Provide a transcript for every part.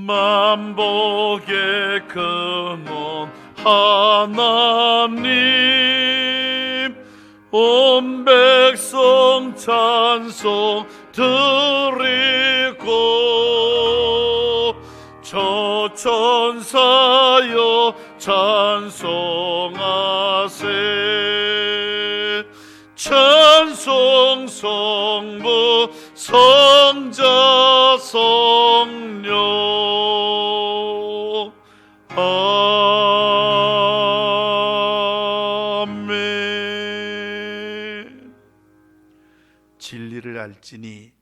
만복의 근원 하나님, 온 백성 찬송 드리고 저 천사여 찬송하세. 찬송 성부 성자 성령. 아멘. 진리를 알지니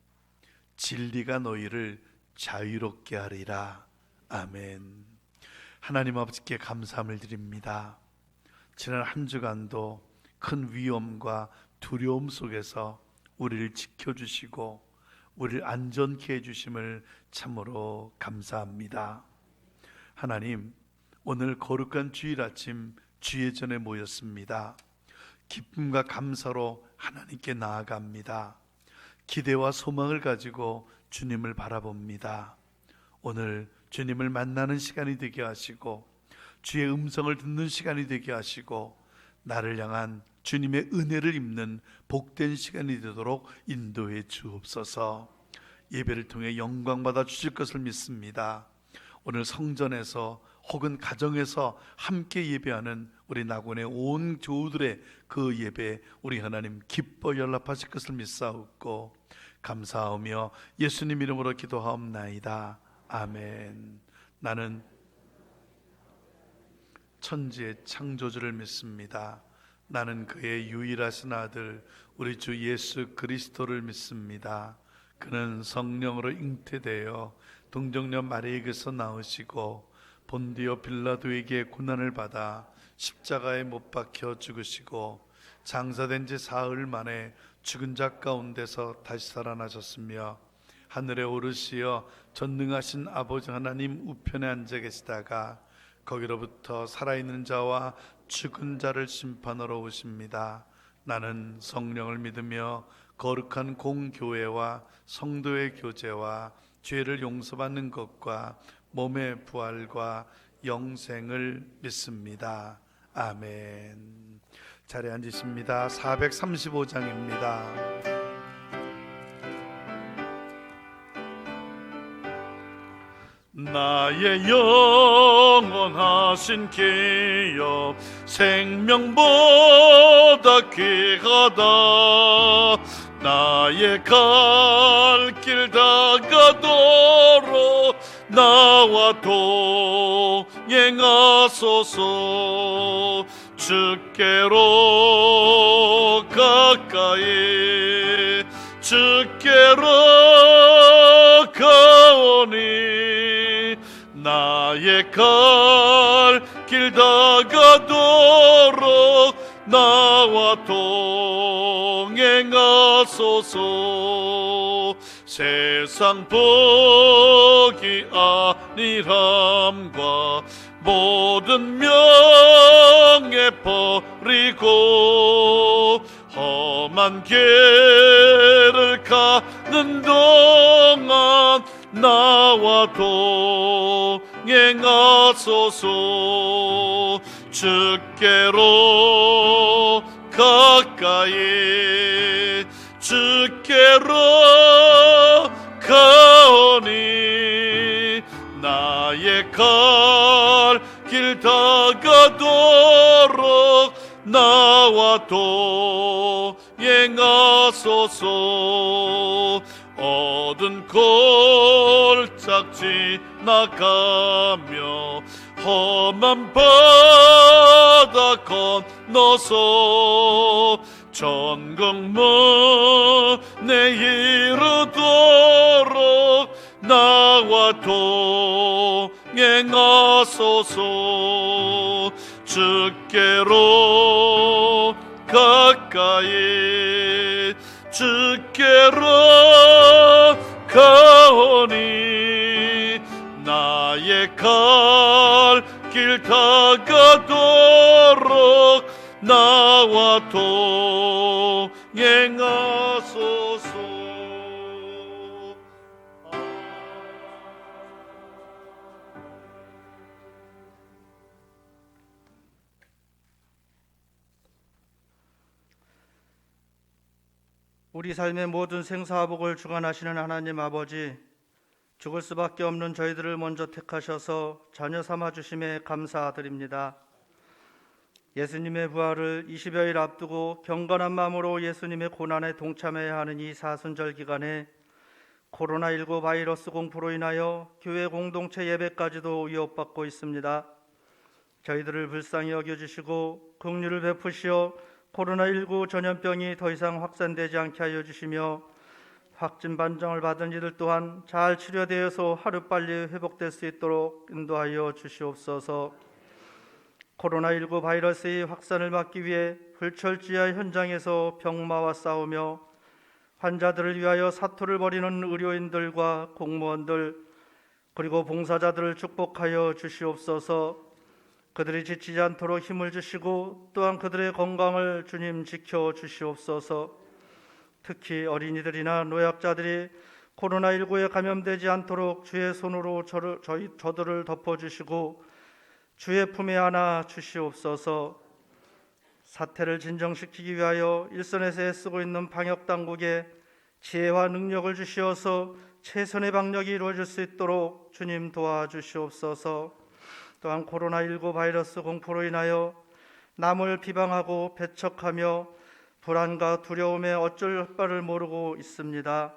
진리가 너희를 자유롭게 하리라. 아멘. 하나님 아버지께 감사함을 드립니다. 지난 한 주간도 큰 위험과 두려움 속에서 우리를 지켜주시고 우리를 안전케 해주심을 참으로 감사합니다. 하나님, 오늘 거룩한 주일 아침 주예전에 모였습니다. 기쁨과 감사로 하나님께 나아갑니다. 기대와 소망을 가지고 주님을 바라봅니다. 오늘 주님을 만나는 시간이 되게 하시고 주의 음성을 듣는 시간이 되게 하시고 나를 향한 주님의 은혜를 입는 복된 시간이 되도록 인도해 주옵소서. 예배를 통해 영광 받아 주실 것을 믿습니다. 오늘 성전에서 혹은 가정에서 함께 예배하는 우리 낙원의 온 교우들의 그 예배 우리 하나님 기뻐 연락하실 것을 믿사옵고 감사하며 예수님 이름으로 기도하옵나이다. 아멘. 나는 천지의 창조주를 믿습니다. 나는 그의 유일하신 아들 우리 주 예수 그리스도를 믿습니다. 그는 성령으로 잉태되어 동정녀 마리아에게서 나으시고 본디오 빌라도에게 고난을 받아 십자가에 못 박혀 죽으시고 장사된 지 사흘 만에 죽은 자 가운데서 다시 살아나셨으며 하늘에 오르시어 전능하신 아버지 하나님 우편에 앉아 계시다가 거기로부터 살아있는 자와 죽은 자를 심판하러 오십니다. 나는 성령을 믿으며 거룩한 공교회와 성도의 교제와 죄를 용서받는 것과 몸의 부활과 영생을 믿습니다. 아멘. 자리에 앉으십니다. 435장입니다. 나의 영원하신 기업 생명보다 귀하다. 나의 갈 길 다가도록 나와 동행하소서. 주께로 가까이 주께로 가오니 나의 갈 길 다가도록 나와 동행하소서. 세상 복이 아니함과 모든 명예 버리고 험한 길을 가는 동안 나와 동행하소서. 주께로 가까이 주께로 가오니 나의 갈 길 다가도록 나와 동행하소서. 어두운 골짝 지나가며 험한 바다 건너서 천국문에 이르도록 나와 동행하소서. 주께로 가까이 주께로 가오니 나의 갈 길 다가도록 나와 동행하소서. 우리 삶의 모든 생사화복을 주관하시는 하나님 아버지, 죽을 수밖에 없는 저희들을 먼저 택하셔서 자녀 삼아 주심에 감사드립니다. 예수님의 부활을 20여일 앞두고 경건한 마음으로 예수님의 고난에 동참해야 하는 이 사순절 기간에 코로나19 바이러스 공포로 인하여 교회 공동체 예배까지도 위협받고 있습니다. 저희들을 불쌍히 여겨주시고 긍휼을 베푸시어 코로나19 전염병이 더 이상 확산되지 않게 하여 주시며 확진 판정을 받은 이들 또한 잘 치료되어서 하루빨리 회복될 수 있도록 인도하여 주시옵소서. 코로나19 바이러스의 확산을 막기 위해 불철주야 현장에서 병마와 싸우며 환자들을 위하여 사투를 벌이는 의료인들과 공무원들 그리고 봉사자들을 축복하여 주시옵소서. 그들이 지치지 않도록 힘을 주시고 또한 그들의 건강을 주님 지켜 주시옵소서. 특히 어린이들이나 노약자들이 코로나19에 감염되지 않도록 주의 손으로 저들을 덮어주시고 주의 품에 안아 주시옵소서. 사태를 진정시키기 위하여 일선에서 애쓰고 있는 방역당국에 지혜와 능력을 주시어서 최선의 방역이 이루어질 수 있도록 주님 도와주시옵소서. 또한 코로나19 바이러스 공포로 인하여 남을 비방하고 배척하며 불안과 두려움에 어쩔 바를 모르고 있습니다.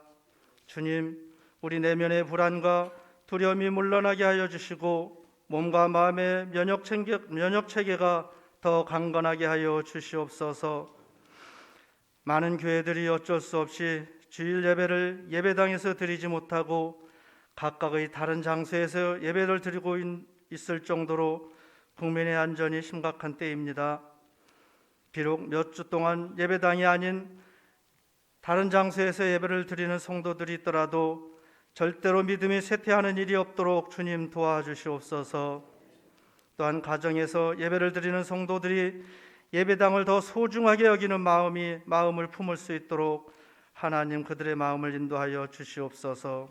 주님, 우리 내면의 불안과 두려움이 물러나게 하여 주시고 몸과 마음의 면역체계가 더 강건하게 하여 주시옵소서. 많은 교회들이 어쩔 수 없이 주일 예배를 예배당에서 드리지 못하고 각각의 다른 장소에서 예배를 드리고 있을 정도로 국민의 안전이 심각한 때입니다. 비록 몇 주 동안 예배당이 아닌 다른 장소에서 예배를 드리는 성도들이 있더라도 절대로 믿음이 쇠퇴하는 일이 없도록 주님 도와주시옵소서. 또한 가정에서 예배를 드리는 성도들이 예배당을 더 소중하게 여기는 마음을 품을 수 있도록 하나님 그들의 마음을 인도하여 주시옵소서.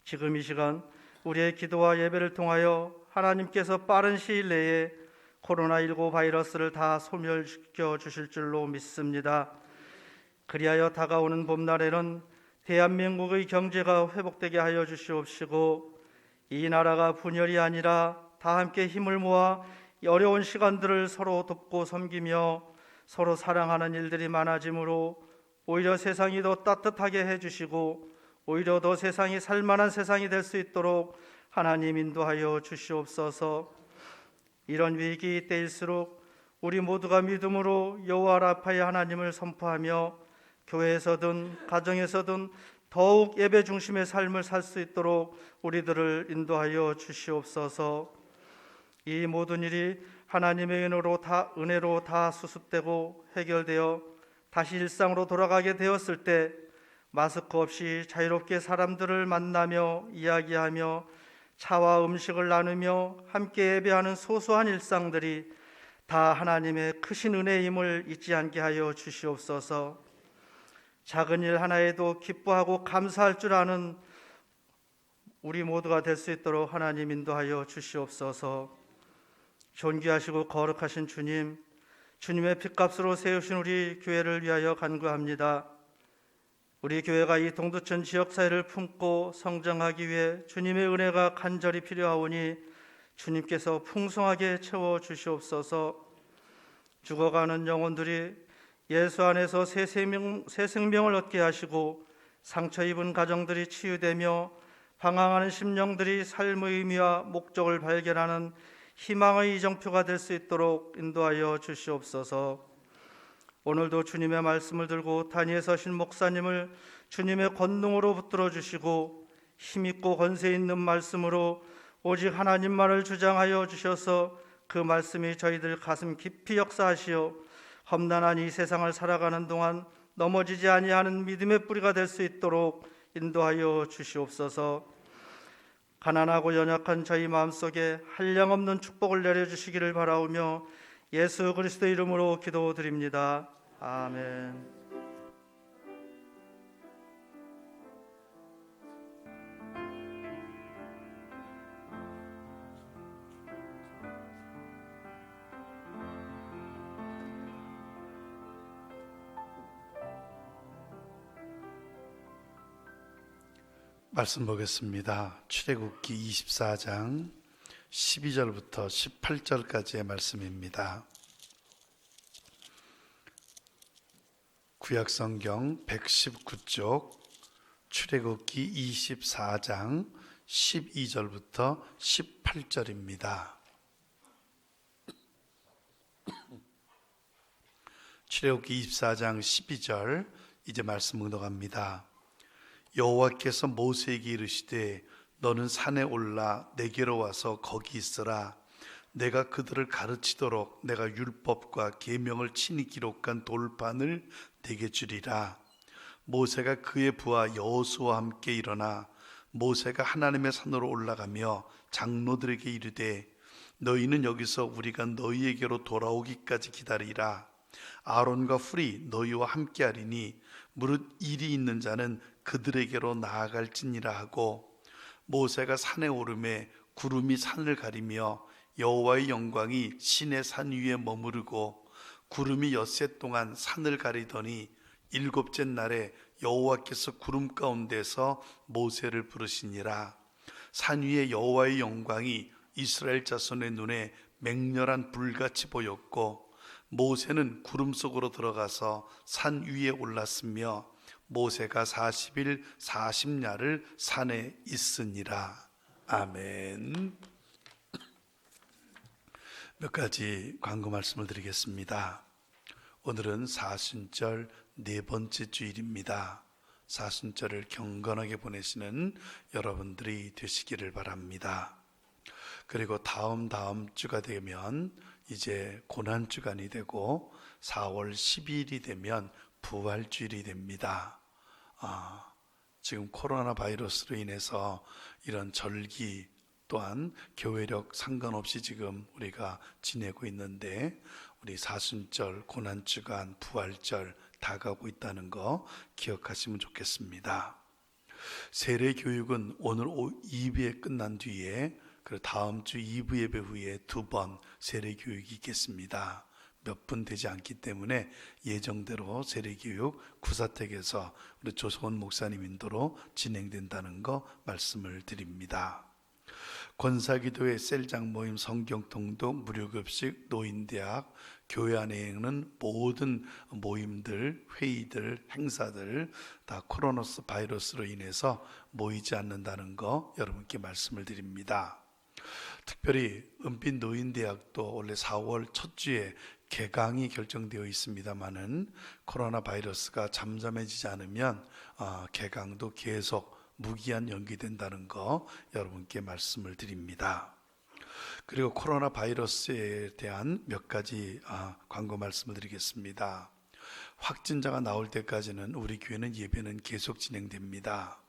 지금 이 시간 우리의 기도와 예배를 통하여 하나님께서 빠른 시일 내에 코로나19 바이러스를 다 소멸시켜 주실 줄로 믿습니다. 그리하여 다가오는 봄날에는 대한민국의 경제가 회복되게 하여 주시옵시고 이 나라가 분열이 아니라 다 함께 힘을 모아 어려운 시간들을 서로 돕고 섬기며 서로 사랑하는 일들이 많아지므로 오히려 세상이 더 따뜻하게 해주시고 오히려 더 세상이 살만한 세상이 될 수 있도록 하나님 인도하여 주시옵소서. 이런 위기 때일수록 우리 모두가 믿음으로 여호와 라파의 하나님을 선포하며 교회에서든 가정에서든 더욱 예배 중심의 삶을 살 수 있도록 우리들을 인도하여 주시옵소서. 이 모든 일이 하나님의 은혜로 다 수습되고 해결되어 다시 일상으로 돌아가게 되었을 때 마스크 없이 자유롭게 사람들을 만나며 이야기하며 차와 음식을 나누며 함께 예배하는 소소한 일상들이 다 하나님의 크신 은혜임을 잊지 않게 하여 주시옵소서. 작은 일 하나에도 기뻐하고 감사할 줄 아는 우리 모두가 될 수 있도록 하나님 인도하여 주시옵소서. 존귀하시고 거룩하신 주님, 주님의 핏값으로 세우신 우리 교회를 위하여 간구합니다. 우리 교회가 이 동두천 지역사회를 품고 성장하기 위해 주님의 은혜가 간절히 필요하오니 주님께서 풍성하게 채워주시옵소서. 죽어가는 영혼들이 예수 안에서 새 생명을 얻게 하시고 상처 입은 가정들이 치유되며 방황하는 심령들이 삶의 의미와 목적을 발견하는 희망의 이정표가 될 수 있도록 인도하여 주시옵소서. 오늘도 주님의 말씀을 들고 단위에 서신 목사님을 주님의 권능으로 붙들어 주시고 힘있고 권세 있는 말씀으로 오직 하나님만을 주장하여 주셔서 그 말씀이 저희들 가슴 깊이 역사하시어 험난한 이 세상을 살아가는 동안 넘어지지 아니하는 믿음의 뿌리가 될 수 있도록 인도하여 주시옵소서. 가난하고 연약한 저희 마음속에 한량없는 축복을 내려주시기를 바라오며 예수 그리스도 이름으로 기도드립니다. 아멘. 말씀 보겠습니다. 출애굽기 24장 12절부터 18절까지의 말씀입니다. 구약성경 119쪽 출애굽기 24장 12절부터 18절입니다. 출애굽기 24장 12절 이제 말씀 묵독합니다. 여호와께서 모세에게 이르시되 너는 산에 올라 내게로 와서 거기 있으라. 내가 그들을 가르치도록 내가 율법과 계명을 친히 기록한 돌판을 내게 주리라. 모세가 그의 부하 여호수아와 함께 일어나 모세가 하나님의 산으로 올라가며 장로들에게 이르되 너희는 여기서 우리가 너희에게로 돌아오기까지 기다리라. 아론과 훌이 너희와 함께하리니 무릇 일이 있는 자는 그들에게로 나아갈지니라 하고, 모세가 산에 오르매 구름이 산을 가리며 여호와의 영광이 시내 산 위에 머무르고 구름이 엿새 동안 산을 가리더니 일곱째 날에 여호와께서 구름 가운데서 모세를 부르시니라. 산 위에 여호와의 영광이 이스라엘 자손의 눈에 맹렬한 불같이 보였고 모세는 구름 속으로 들어가서 산 위에 올랐으며 모세가 40일 40야를 산에 있으니라. 아멘. 몇 가지 광고 말씀을 드리겠습니다. 오늘은 사순절 네 번째 주일입니다. 사순절을 경건하게 보내시는 여러분들이 되시기를 바랍니다. 그리고 다음 주가 되면 이제 고난주간이 되고 4월 12일이 되면 부활주일이 됩니다. 지금 코로나 바이러스로 인해서 이런 절기 또한 교회력 상관없이 지금 우리가 지내고 있는데 우리 사순절, 고난주간, 부활절 다가오고 있다는 거 기억하시면 좋겠습니다. 세례교육은 오늘 2부에 끝난 뒤에 그 다음 주 2부 예배 후에 2번 세례교육이 있겠습니다. 몇 분 되지 않기 때문에 예정대로 세례교육 구사택에서 우리 조성원 목사님 인도로 진행된다는 거 말씀을 드립니다. 권사기도회 셀장 모임, 성경통독, 무료급식, 노인대학, 교회 안에 있는 모든 모임들, 회의들, 행사들 다 코로나 바이러스로 인해서 모이지 않는다는 거 여러분께 말씀을 드립니다. 특별히 은빛 노인대학도 원래 4월 첫 주에 개강이 결정되어 있습니다마는 코로나 바이러스가 잠잠해지지 않으면 개강도 계속 무기한 연기된다는 거 여러분께 말씀을 드립니다. 그리고 코로나 바이러스에 대한 몇 가지 광고 말씀을 드리겠습니다. 확진자가 나올 때까지는 우리 교회는 예배는 계속 진행됩니다.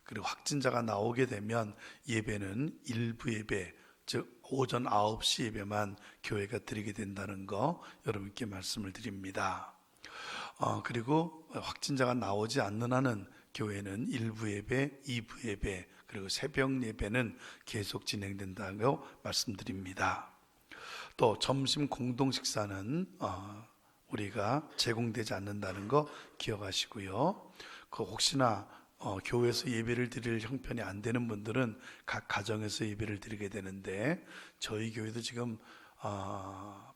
그리고 확진자가 나오게 되면 예배는 일부 예배, 즉 오전 9시 예배만 교회가 드리게 된다는 거 여러분께 말씀을 드립니다. 그리고 확진자가 나오지 않는 한은 교회는 일부 예배, 2부 예배, 그리고 새벽 예배는 계속 진행된다고 말씀드립니다. 또 점심 공동 식사는 우리가 제공되지 않는다는 거 기억하시고요. 그 혹시나 교회에서 예배를 드릴 형편이 안 되는 분들은 각 가정에서 예배를 드리게 되는데 저희 교회도 지금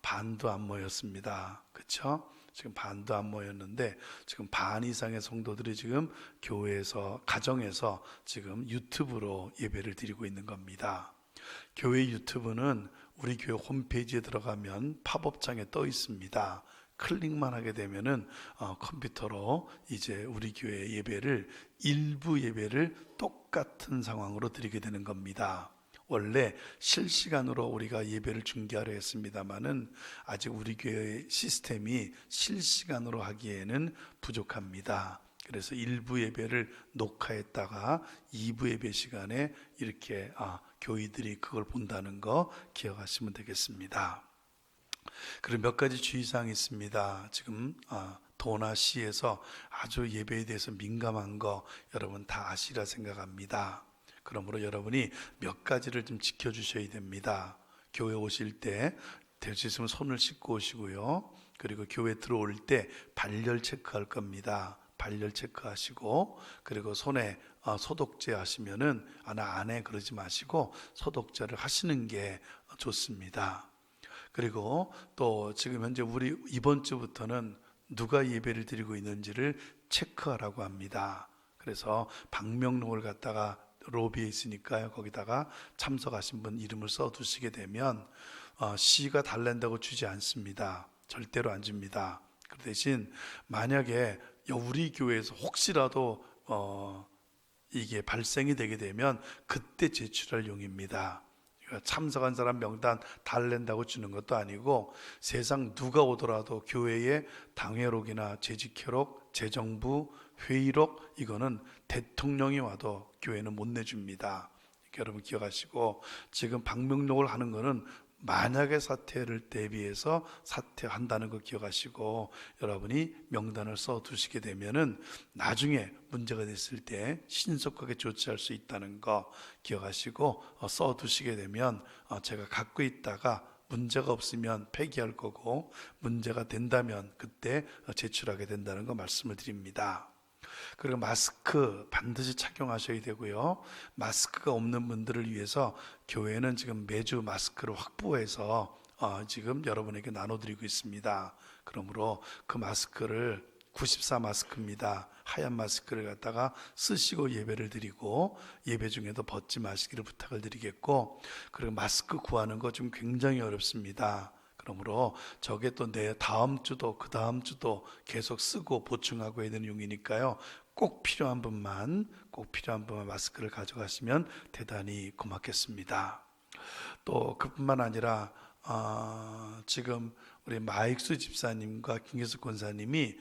반도 안 모였습니다. 그렇죠? 지금 반도 안 모였는데 지금 반 이상의 성도들이 지금 교회에서 가정에서 지금 유튜브로 예배를 드리고 있는 겁니다. 교회 유튜브는 우리 교회 홈페이지에 들어가면 팝업창에 떠 있습니다. 클릭만 하게 되면은 컴퓨터로 이제 우리 교회 예배를 일부 예배를 똑같은 상황으로 드리게 되는 겁니다. 원래 실시간으로 우리가 예배를 중계하려 했습니다마는 아직 우리 교회 시스템이 실시간으로 하기에는 부족합니다. 그래서 일부 예배를 녹화했다가 2부 예배 시간에 이렇게 교회들이 그걸 본다는 거 기억하시면 되겠습니다. 그리고 몇 가지 주의사항이 있습니다. 지금 도나시에서 아주 예배에 대해서 민감한 거 여러분 다 아시라 생각합니다. 그러므로 여러분이 몇 가지를 좀 지켜주셔야 됩니다. 교회 오실 때 될 수 있으면 손을 씻고 오시고요. 그리고 교회 들어올 때 발열 체크할 겁니다. 발열 체크하시고, 그리고 손에 소독제 하시면은 나 안 해 그러지 마시고 소독제를 하시는 게 좋습니다. 그리고 또 지금 현재 우리 이번 주부터는 누가 예배를 드리고 있는지를 체크하라고 합니다. 그래서 방명록을 갖다가 로비에 있으니까요, 거기다가 참석하신 분 이름을 써두시게 되면 시가 달랜다고 주지 않습니다. 절대로 안 줍니다. 그 대신 만약에 우리 교회에서 혹시라도 이게 발생이 되게 되면 그때 제출할 용입니다. 참석한 사람 명단 달랜다고 주는 것도 아니고, 세상 누가 오더라도 교회의 당회록이나 재직회록, 재정부 회의록, 이거는 대통령이 와도 교회는 못 내줍니다. 여러분 기억하시고, 지금 방명록을 하는 거는 만약의 사태를 대비해서 사퇴한다는 거 기억하시고, 여러분이 명단을 써 두시게 되면은 나중에 문제가 됐을 때 신속하게 조치할 수 있다는 거 기억하시고 써 두시게 되면 제가 갖고 있다가 문제가 없으면 폐기할 거고, 문제가 된다면 그때 제출하게 된다는 거 말씀을 드립니다. 그리고 마스크 반드시 착용하셔야 되고요. 마스크가 없는 분들을 위해서 교회는 지금 매주 마스크를 확보해서 지금 여러분에게 나눠드리고 있습니다. 그러므로 그 마스크를 94 마스크입니다. 하얀 마스크를 갖다가 쓰시고 예배를 드리고, 예배 중에도 벗지 마시기를 부탁을 드리겠고, 그리고 마스크 구하는 거 좀 굉장히 어렵습니다. 그러므로 저게 또 내 다음 주도 그 다음 주도 계속 쓰고 보충하고 해야 되는 용이니까요, 꼭 필요한 분만 마스크를 가져가시면 대단히 고맙겠습니다. 또 그뿐만 아니라 지금 우리 마익수 집사님과 김계숙 권사님이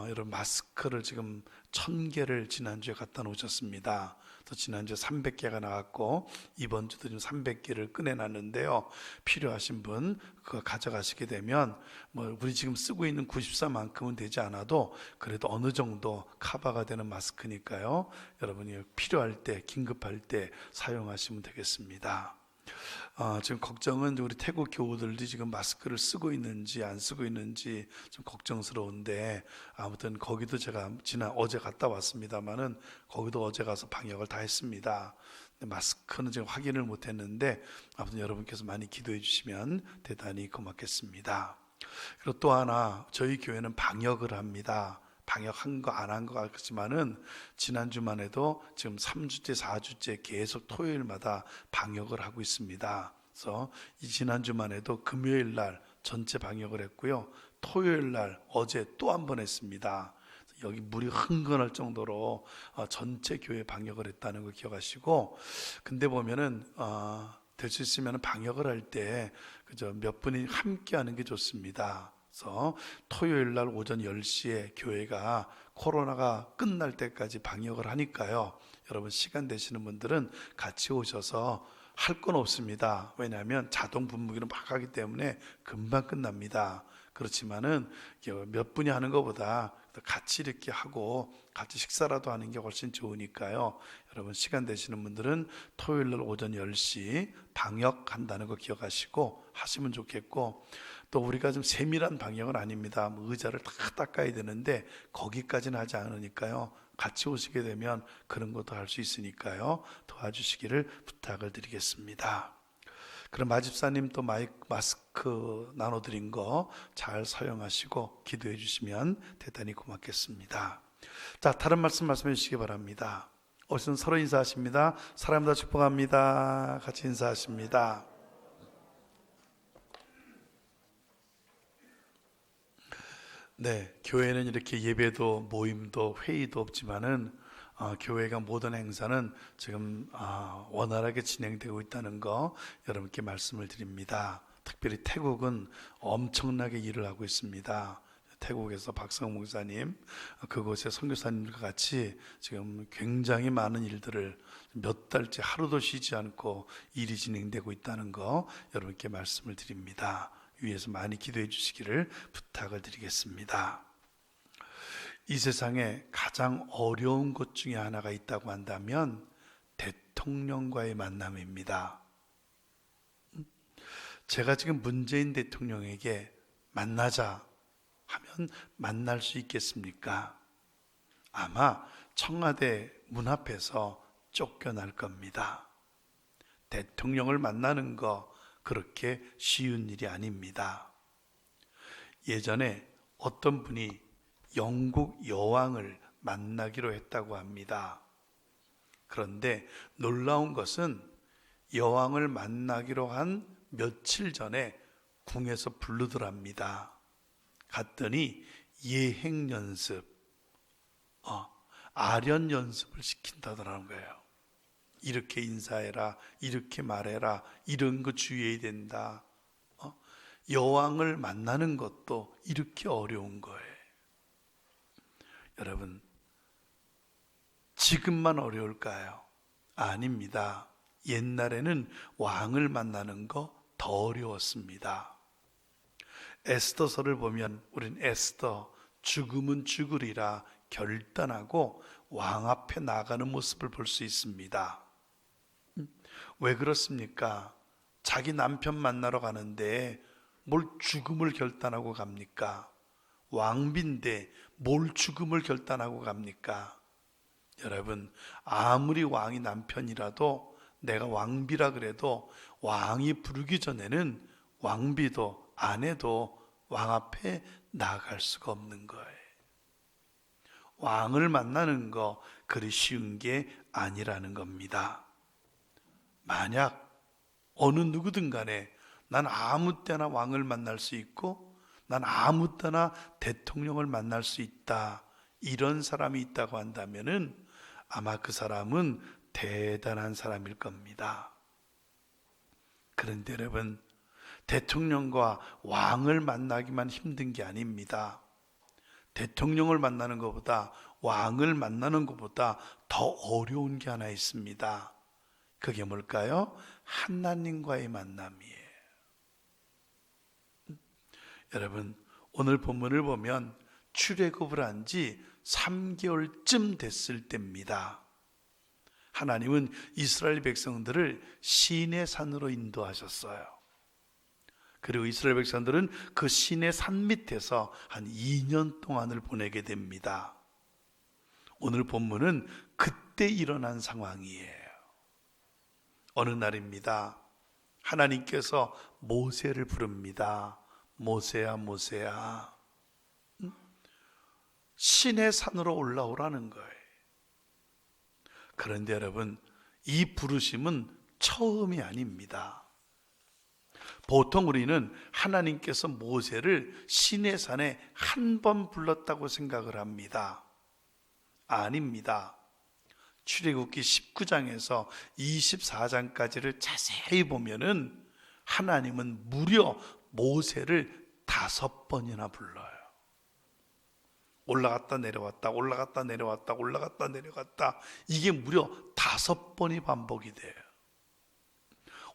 이런 마스크를 지금 1000개를 지난주에 갖다 놓으셨습니다. 또 지난주에 300개가 나왔고 이번 주도 지금 300개를 꺼내놨는데요, 필요하신 분 그거 가져가시게 되면 우리 지금 쓰고 있는 94만큼은 되지 않아도 그래도 어느 정도 커버가 되는 마스크니까요, 여러분이 필요할 때, 긴급할 때 사용하시면 되겠습니다. 지금 걱정은 우리 태국 교우들이 지금 마스크를 쓰고 있는지 안 쓰고 있는지 좀 걱정스러운데, 아무튼 거기도 제가 어제 갔다 왔습니다만은 거기도 어제 가서 방역을 다 했습니다. 마스크는 지금 확인을 못 했는데 아무튼 여러분께서 많이 기도해 주시면 대단히 고맙겠습니다. 그리고 또 하나, 저희 교회는 방역을 합니다. 방역한 거 안 한 거 같지만은 지난주만 해도 지금 3주째 4주째 계속 토요일마다 방역을 하고 있습니다. 그래서 이 지난주만 해도 금요일 날 전체 방역을 했고요, 토요일 날 어제 또 한 번 했습니다. 여기 물이 흥건할 정도로 전체 교회 방역을 했다는 거 기억하시고, 근데 보면은 될 수 있으면 방역을 할 때 그저 몇 분이 함께 하는 게 좋습니다. 그래서 토요일 날 오전 10시에 교회가 코로나가 끝날 때까지 방역을 하니까요, 여러분 시간 되시는 분들은 같이 오셔서 할 건 없습니다. 왜냐하면 자동 분무기로 막 하기 때문에 금방 끝납니다. 그렇지만은 몇 분이 하는 것보다 같이 이렇게 하고 같이 식사라도 하는 게 훨씬 좋으니까요, 여러분 시간 되시는 분들은 토요일 날 오전 10시 방역한다는 거 기억하시고 하시면 좋겠고, 또 우리가 좀 세밀한 방역은 아닙니다. 의자를 다 닦아야 되는데 거기까지는 하지 않으니까요, 같이 오시게 되면 그런 것도 할 수 있으니까요, 도와주시기를 부탁을 드리겠습니다. 그럼 마집사님 또 마스크 나눠드린 거 잘 사용하시고 기도해 주시면 대단히 고맙겠습니다. 자, 다른 말씀해 주시기 바랍니다. 어르신 서로 인사하십니다. 사랑합니다, 축복합니다. 같이 인사하십니다. 네, 교회는 이렇게 예배도 모임도 회의도 없지만은 교회가 모든 행사는 지금 원활하게 진행되고 있다는 거 여러분께 말씀을 드립니다. 특별히 태국은 엄청나게 일을 하고 있습니다. 태국에서 박성 목사님, 그곳의 선교사님들과 같이 지금 굉장히 많은 일들을 몇 달째 하루도 쉬지 않고 일이 진행되고 있다는 거 여러분께 말씀을 드립니다. 위에서 많이 기도해 주시기를 부탁을 드리겠습니다. 이 세상에 가장 어려운 것 중에 하나가 있다고 한다면 대통령과의 만남입니다. 제가 지금 문재인 대통령에게 만나자 하면 만날 수 있겠습니까? 아마 청와대 문 앞에서 쫓겨날 겁니다. 대통령을 만나는 거 그렇게 쉬운 일이 아닙니다. 예전에 어떤 분이 영국 여왕을 만나기로 했다고 합니다. 그런데 놀라운 것은 여왕을 만나기로 한 며칠 전에 궁에서 부르더랍니다. 갔더니 예행 연습, 아련 연습을 시킨다더라는 거예요. 이렇게 인사해라, 이렇게 말해라, 이런 거 주의해야 된다. 여왕을 만나는 것도 이렇게 어려운 거예요. 여러분, 지금만 어려울까요? 아닙니다. 옛날에는 왕을 만나는 거 더 어려웠습니다. 에스더서를 보면 우린 에스더 죽음은 죽으리라 결단하고 왕 앞에 나가는 모습을 볼 수 있습니다. 왜 그렇습니까? 자기 남편 만나러 가는데 뭘 죽음을 결단하고 갑니까? 왕비인데 뭘 죽음을 결단하고 갑니까? 여러분, 아무리 왕이 남편이라도 내가 왕비라 그래도 왕이 부르기 전에는 왕비도 아내도 왕 앞에 나갈 수가 없는 거예요. 왕을 만나는 거 그리 쉬운 게 아니라는 겁니다. 만약 어느 누구든 간에 난 아무 때나 왕을 만날 수 있고 난 아무 때나 대통령을 만날 수 있다, 이런 사람이 있다고 한다면은 아마 그 사람은 대단한 사람일 겁니다. 그런데 여러분, 대통령과 왕을 만나기만 힘든 게 아닙니다. 대통령을 만나는 것보다 왕을 만나는 것보다 더 어려운 게 하나 있습니다. 그게 뭘까요? 하나님과의 만남이에요. 여러분, 오늘 본문을 보면 출애굽을 한 지 3개월쯤 됐을 때입니다. 하나님은 이스라엘 백성들을 시내 산으로 인도하셨어요. 그리고 이스라엘 백성들은 그 시내 산 밑에서 한 2년 동안을 보내게 됩니다. 오늘 본문은 그때 일어난 상황이에요. 어느 날입니다. 하나님께서 모세를 부릅니다. 모세야, 모세야. 시내 산으로 올라오라는 거예요. 그런데 여러분, 이 부르심은 처음이 아닙니다. 보통 우리는 하나님께서 모세를 시내산에 한 번 불렀다고 생각을 합니다. 아닙니다. 출애굽기 19장에서 24장까지를 자세히 보면은 하나님은 무려 모세를 5번이나 불러요. 올라갔다 내려왔다, 올라갔다 내려왔다, 올라갔다 내려갔다. 이게 무려 5번이 반복이 돼요.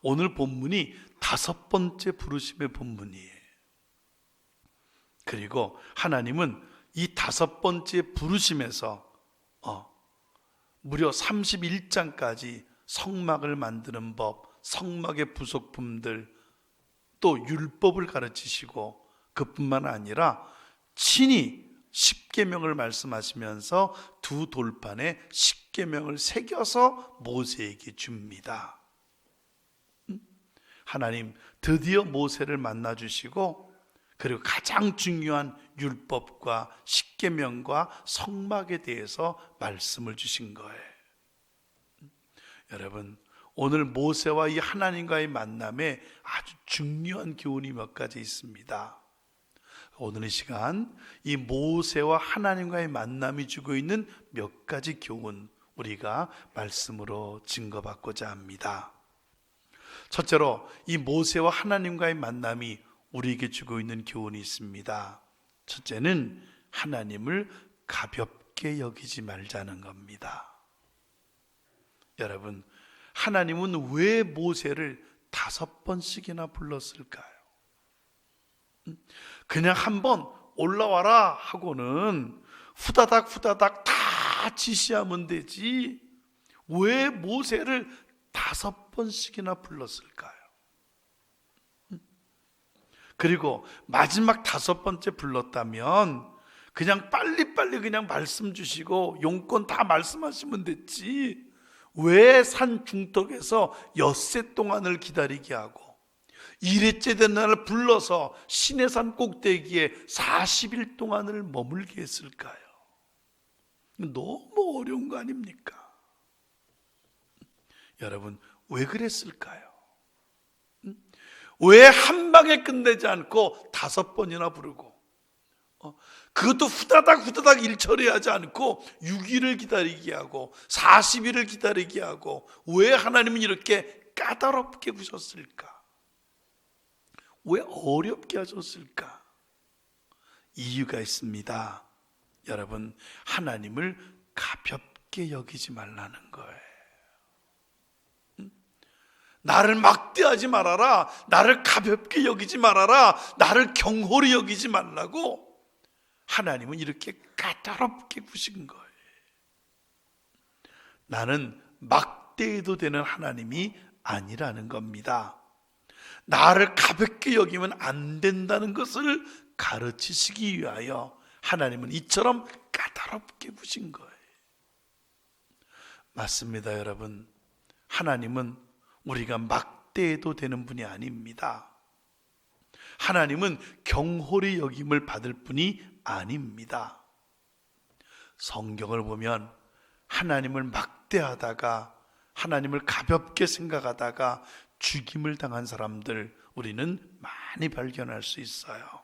오늘 본문이 5번째 부르심의 본문이에요. 그리고 하나님은 이 5번째 부르심에서 무려 31장까지 성막을 만드는 법, 성막의 부속품들, 또 율법을 가르치시고 그뿐만 아니라 친히 십계명을 말씀하시면서 두 돌판에 십계명을 새겨서 모세에게 줍니다. 하나님 드디어 모세를 만나주시고 그리고 가장 중요한 율법과 십계명과 성막에 대해서 말씀을 주신 거예요. 여러분, 오늘 모세와 이 하나님과의 만남에 아주 중요한 교훈이 몇 가지 있습니다. 오늘 이 시간 이 모세와 하나님과의 만남이 주고 있는 몇 가지 교훈, 우리가 말씀으로 증거받고자 합니다. 첫째로, 이 모세와 하나님과의 만남이 우리에게 주고 있는 교훈이 있습니다. 첫째는 하나님을 가볍게 여기지 말자는 겁니다. 여러분, 하나님은 왜 모세를 5번씩이나 불렀을까요? 그냥 한번 올라와라 하고는 후다닥 후다닥 다 지시하면 되지 왜 모세를 5번씩이나 불렀을까요? 그리고 마지막 5번째 불렀다면 그냥 빨리빨리 그냥 말씀 주시고 용건 다 말씀하시면 됐지. 왜 산 중턱에서 엿새 동안을 기다리게 하고 1회째 된 날을 불러서 시내산 꼭대기에 40일 동안을 머물게 했을까요? 너무 어려운 거 아닙니까? 여러분, 왜 그랬을까요? 왜 한 방에 끝내지 않고 5번이나 부르고 그것도 후다닥 일 처리하지 않고 6일을 기다리게 하고 40일을 기다리게 하고 왜 하나님은 이렇게 까다롭게 구셨을까? 왜 어렵게 하셨을까? 이유가 있습니다. 여러분, 하나님을 가볍게 여기지 말라는 거예요. 나를 막대하지 말아라. 나를 가볍게 여기지 말아라. 나를 경홀히 여기지 말라고 하나님은 이렇게 까다롭게 구신 거예요. 나는 막대해도 되는 하나님이 아니라는 겁니다. 나를 가볍게 여기면 안 된다는 것을 가르치시기 위하여 하나님은 이처럼 까다롭게 구신 거예요. 맞습니다, 여러분. 하나님은 우리가 막대해도 되는 분이 아닙니다. 하나님은 경홀히 여김을 받을 분이 아닙니다. 성경을 보면 하나님을 막대하다가 하나님을 가볍게 생각하다가 죽임을 당한 사람들 우리는 많이 발견할 수 있어요.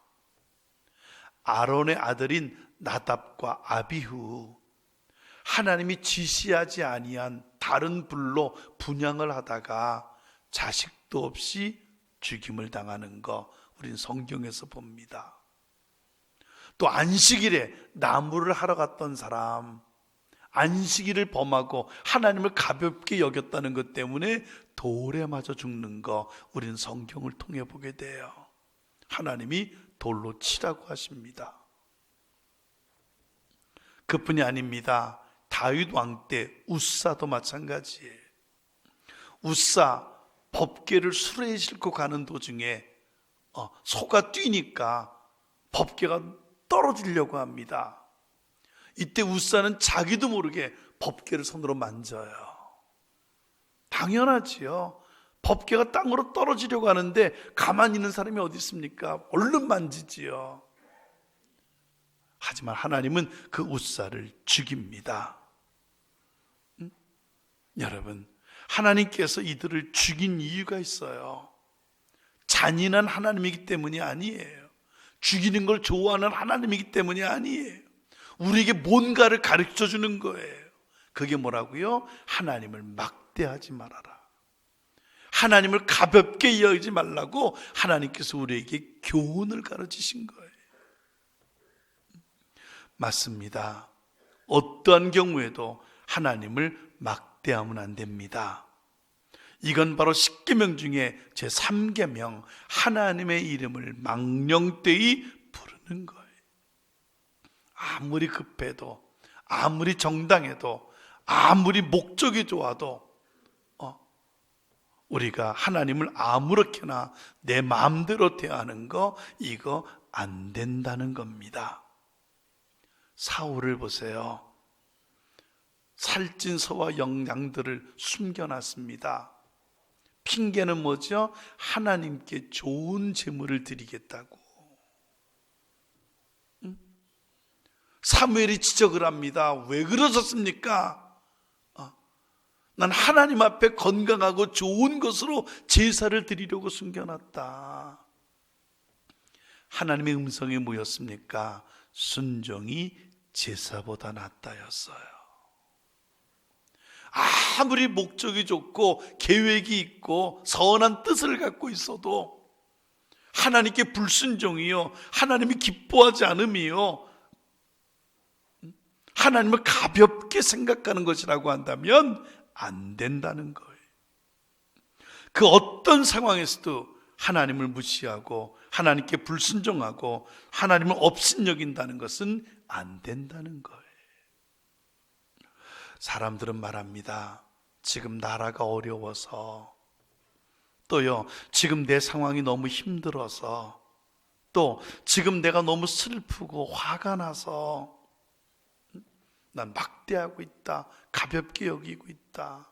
아론의 아들인 나답과 아비후, 하나님이 지시하지 아니한 다른 불로 분향을 하다가 자식도 없이 죽임을 당하는 거 우린 성경에서 봅니다. 또 안식일에 나무를 하러 갔던 사람, 안식일을 범하고 하나님을 가볍게 여겼다는 것 때문에 돌에 맞아 죽는 거 우리는 성경을 통해 보게 돼요. 하나님이 돌로 치라고 하십니다. 그뿐이 아닙니다. 다윗 왕 때 우사도 마찬가지예요. 우사 법궤를 수레에 싣고 가는 도중에 소가 뛰니까 법궤가 떨어지려고 합니다. 이때 우사는 자기도 모르게 법궤를 손으로 만져요. 당연하지요. 법궤가 땅으로 떨어지려고 하는데 가만히 있는 사람이 어디 있습니까? 얼른 만지지요. 하지만 하나님은 그 우사를 죽입니다. 여러분, 하나님께서 이들을 죽인 이유가 있어요. 잔인한 하나님이기 때문이 아니에요. 죽이는 걸 좋아하는 하나님이기 때문이 아니에요. 우리에게 뭔가를 가르쳐 주는 거예요. 그게 뭐라고요? 하나님을 막대하지 말아라. 하나님을 가볍게 여기지 말라고 하나님께서 우리에게 교훈을 가르치신 거예요. 맞습니다. 어떠한 경우에도 하나님을 막대하면 안 됩니다. 이건 바로 십계명 중에 제3계명, 하나님의 이름을 망령되이 부르는 거예요. 아무리 급해도, 아무리 정당해도, 아무리 목적이 좋아도 우리가 하나님을 아무렇게나 내 마음대로 대하는 거, 이거 안 된다는 겁니다. 사울을 보세요. 살찐 소와 양들을 숨겨놨습니다. 핑계는 뭐죠? 하나님께 좋은 제물을 드리겠다고. 사무엘이 지적을 합니다. 왜 그러셨습니까? 난 하나님 앞에 건강하고 좋은 것으로 제사를 드리려고 숨겨놨다. 하나님의 음성이 뭐였습니까? 순종이 제사보다 낫다였어요. 아무리 목적이 좋고 계획이 있고 선한 뜻을 갖고 있어도 하나님께 불순종이요, 하나님이 기뻐하지 않음이요, 하나님을 가볍게 생각하는 것이라고 한다면 안 된다는 거예요. 그 어떤 상황에서도 하나님을 무시하고 하나님께 불순종하고 하나님을 업신여긴다는 것은 안 된다는 거예요. 사람들은 말합니다. 지금 나라가 어려워서, 또요, 지금 내 상황이 너무 힘들어서 또 지금 내가 너무 슬프고 화가 나서 난 막대하고 있다, 가볍게 여기고 있다.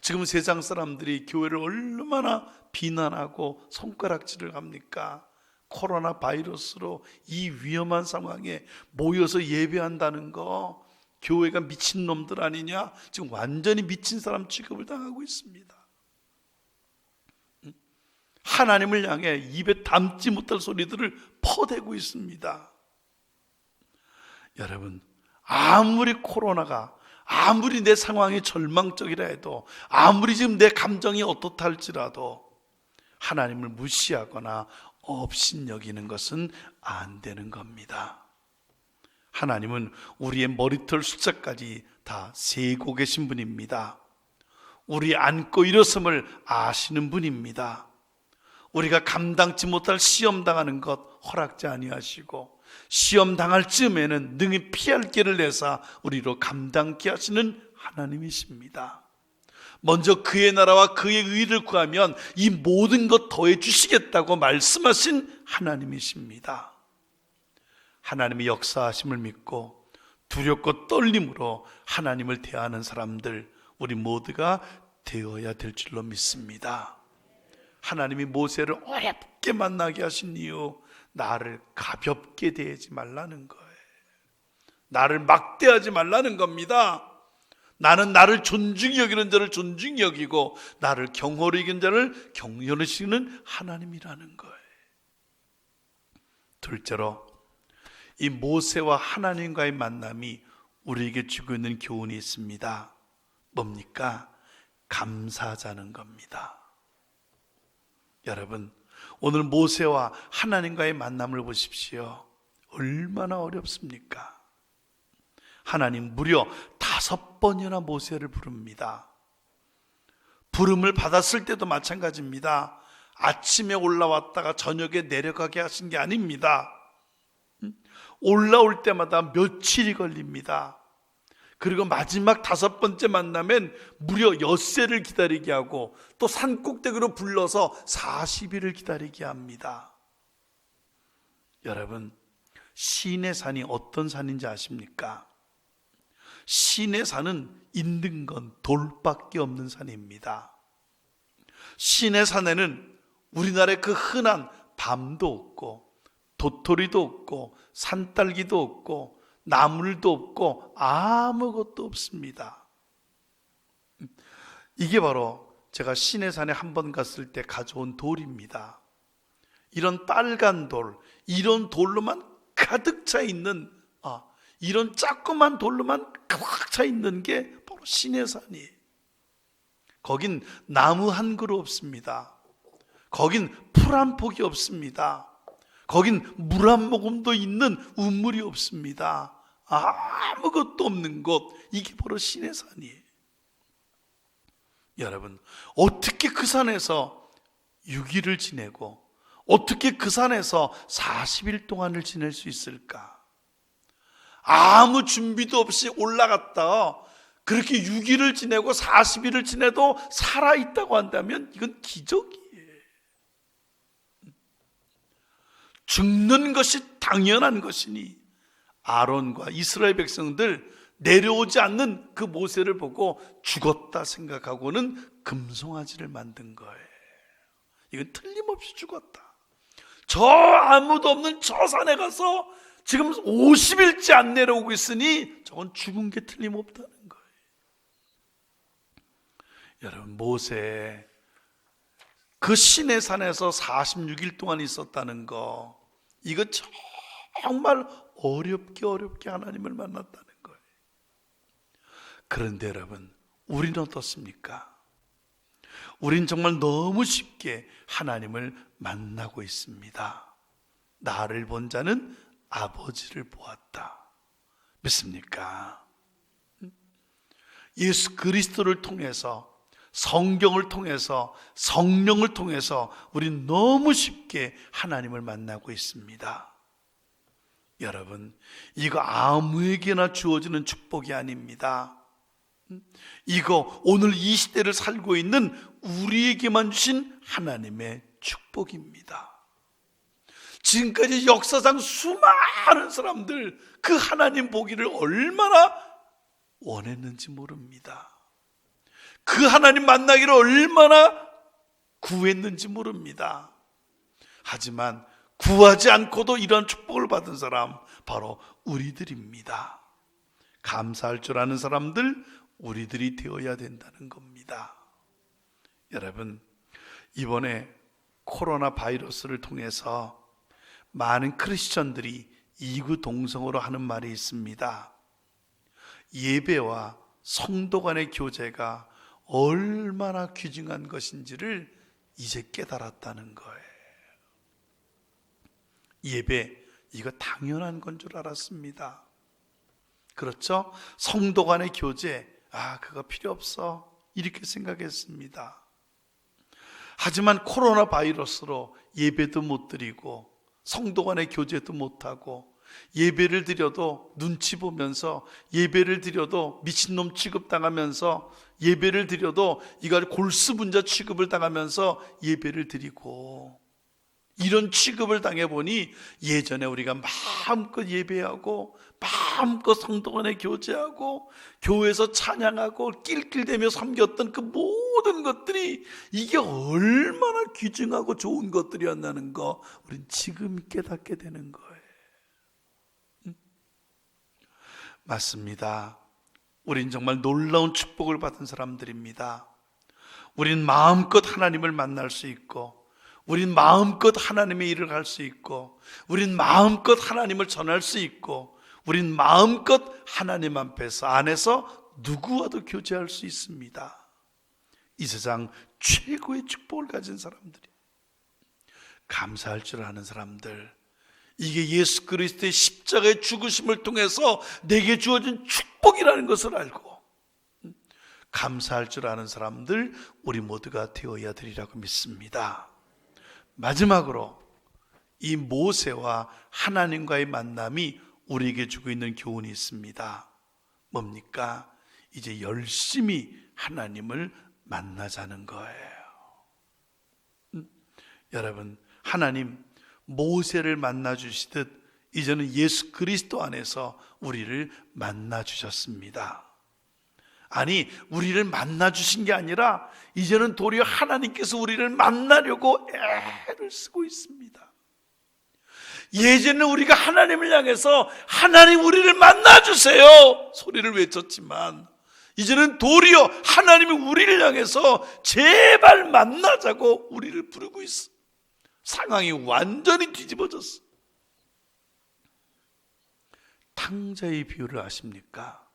지금 세상 사람들이 교회를 얼마나 비난하고 손가락질을 합니까? 코로나 바이러스로 이 위험한 상황에 모여서 예배한다는 거, 교회가 미친놈들 아니냐? 지금 완전히 미친 사람 취급을 당하고 있습니다. 하나님을 향해 입에 담지 못할 소리들을 퍼대고 있습니다. 여러분, 아무리 코로나가, 아무리 내 상황이 절망적이라 해도, 아무리 지금 내 감정이 어떻다 할지라도 하나님을 무시하거나 업신여기는 것은 안 되는 겁니다. 하나님은 우리의 머리털 숫자까지 다 세고 계신 분입니다. 우리 앉고 일어섬을 아시는 분입니다. 우리가 감당치 못할 시험 당하는 것 허락지 아니하시고, 시험 당할 즈음에는 능히 피할 길을 내사 우리로 감당케 하시는 하나님이십니다. 먼저 그의 나라와 그의 의를 구하면 이 모든 것 더해 주시겠다고 말씀하신 하나님이십니다. 하나님의 역사하심을 믿고 두렵고 떨림으로 하나님을 대하는 사람들, 우리 모두가 되어야 될 줄로 믿습니다. 하나님이 모세를 어렵게 만나게 하신 이유, 나를 가볍게 대하지 말라는 거예요. 나를 막대하지 말라는 겁니다. 나는 나를 존중히 여기는 자를 존중히 여기고 나를 경홀히 여기는 자를 경홀히 여기는 하나님이라는 거예요. 둘째로, 이 모세와 하나님과의 만남이 우리에게 주고 있는 교훈이 있습니다. 뭡니까? 감사하자는 겁니다. 여러분, 오늘 모세와 하나님과의 만남을 보십시오. 얼마나 어렵습니까? 하나님 무려 5번이나 모세를 부릅니다. 부름을 받았을 때도 마찬가지입니다. 아침에 올라왔다가 저녁에 내려가게 하신 게 아닙니다. 올라올 때마다 며칠이 걸립니다. 그리고 마지막 5번째 만나면 무려 엿새를 기다리게 하고 또 산꼭대기로 불러서 40일을 기다리게 합니다. 여러분, 시내 산이 어떤 산인지 아십니까? 시내 산은 있는 건 돌밖에 없는 산입니다. 시내 산에는 우리나라의 그 흔한 밤도 없고 도토리도 없고 산딸기도 없고 나물도 없고 아무것도 없습니다. 이게 바로 제가 시내산에 한 번 갔을 때 가져온 돌입니다. 이런 빨간 돌, 이런 돌로만 가득 차 있는, 이런 조그만 돌로만 가득 차 있는 게 바로 시내산이에요. 거긴 나무 한 그루 없습니다. 거긴 풀 한 폭이 없습니다. 거긴 물 한 모금도 있는 우물이 없습니다. 아무것도 없는 곳, 이게 바로 시내산이에요. 여러분, 어떻게 그 산에서 6일을 지내고 어떻게 그 산에서 40일 동안을 지낼 수 있을까? 아무 준비도 없이 올라갔다 그렇게 6일을 지내고 40일을 지내도 살아있다고 한다면 이건 기적이에요. 죽는 것이 당연한 것이니 아론과 이스라엘 백성들 내려오지 않는 그 모세를 보고 죽었다 생각하고는 금송아지를 만든 거예요. 이건 틀림없이 죽었다. 저 아무도 없는 저 산에 가서 지금 50일째 안 내려오고 있으니 저건 죽은 게 틀림없다는 거예요. 여러분, 모세 그 시내산에서 46일 동안 있었다는 거, 이거 정말 어렵게 하나님을 만났다는 거예요. 그런데 여러분, 우리는 어떻습니까? 우린 정말 너무 쉽게 하나님을 만나고 있습니다. 나를 본 자는 아버지를 보았다. 믿습니까? 예수 그리스도를 통해서, 성경을 통해서, 성령을 통해서 우린 너무 쉽게 하나님을 만나고 있습니다. 여러분, 이거 아무에게나 주어지는 축복이 아닙니다. 이거 오늘 이 시대를 살고 있는 우리에게만 주신 하나님의 축복입니다. 지금까지 역사상 수많은 사람들 그 하나님 보기를 얼마나 원했는지 모릅니다. 그 하나님 만나기를 얼마나 구했는지 모릅니다. 하지만 구하지 않고도 이런 축복을 받은 사람 바로 우리들입니다. 감사할 줄 아는 사람들 우리들이 되어야 된다는 겁니다. 여러분, 이번에 코로나 바이러스를 통해서 많은 크리스천들이 이구동성으로 하는 말이 있습니다. 예배와 성도 간의 교제가 얼마나 귀중한 것인지를 이제 깨달았다는 거예요. 예배, 이거 당연한 건 줄 알았습니다. 그렇죠? 성도 간의 교제, 그거 필요 없어, 이렇게 생각했습니다. 하지만 코로나 바이러스로 예배도 못 드리고 성도 간의 교제도 못하고 예배를 드려도 눈치 보면서 예배를 드려도 미친놈 취급당하면서 예배를 드려도 이거 골수분자 취급을 당하면서 예배를 드리고 이런 취급을 당해보니 예전에 우리가 마음껏 예배하고 마음껏 성도 간에 교제하고 교회에서 찬양하고 낄낄대며 섬겼던 그 모든 것들이 이게 얼마나 귀중하고 좋은 것들이었다는 거 우린 지금 깨닫게 되는 거예요. 맞습니다. 우린 정말 놀라운 축복을 받은 사람들입니다. 우린 마음껏 하나님을 만날 수 있고 우린 마음껏 하나님의 일을 할 수 있고 우린 마음껏 하나님을 전할 수 있고 우린 마음껏 하나님 안에서 누구와도 교제할 수 있습니다. 이 세상 최고의 축복을 가진 사람들이, 감사할 줄 아는 사람들, 이게 예수 그리스도의 십자가의 죽으심을 통해서 내게 주어진 축복이라는 것을 알고 감사할 줄 아는 사람들 우리 모두가 되어야 되리라고 믿습니다. 마지막으로 이 모세와 하나님과의 만남이 우리에게 주고 있는 교훈이 있습니다. 뭡니까? 이제 열심히 하나님을 만나자는 거예요. 여러분, 하나님 모세를 만나 주시듯 이제는 예수 그리스도 안에서 우리를 만나 주셨습니다. 아니, 우리를 만나 주신 게 아니라 이제는 도리어 하나님께서 우리를 만나려고 애를 쓰고 있습니다. 예전에 우리가 하나님을 향해서 하나님 우리를 만나 주세요 소리를 외쳤지만 이제는 도리어 하나님이 우리를 향해서 제발 만나자고 우리를 부르고 있어. 상황이 완전히 뒤집어졌어. 탕자의 비유를 아십니까?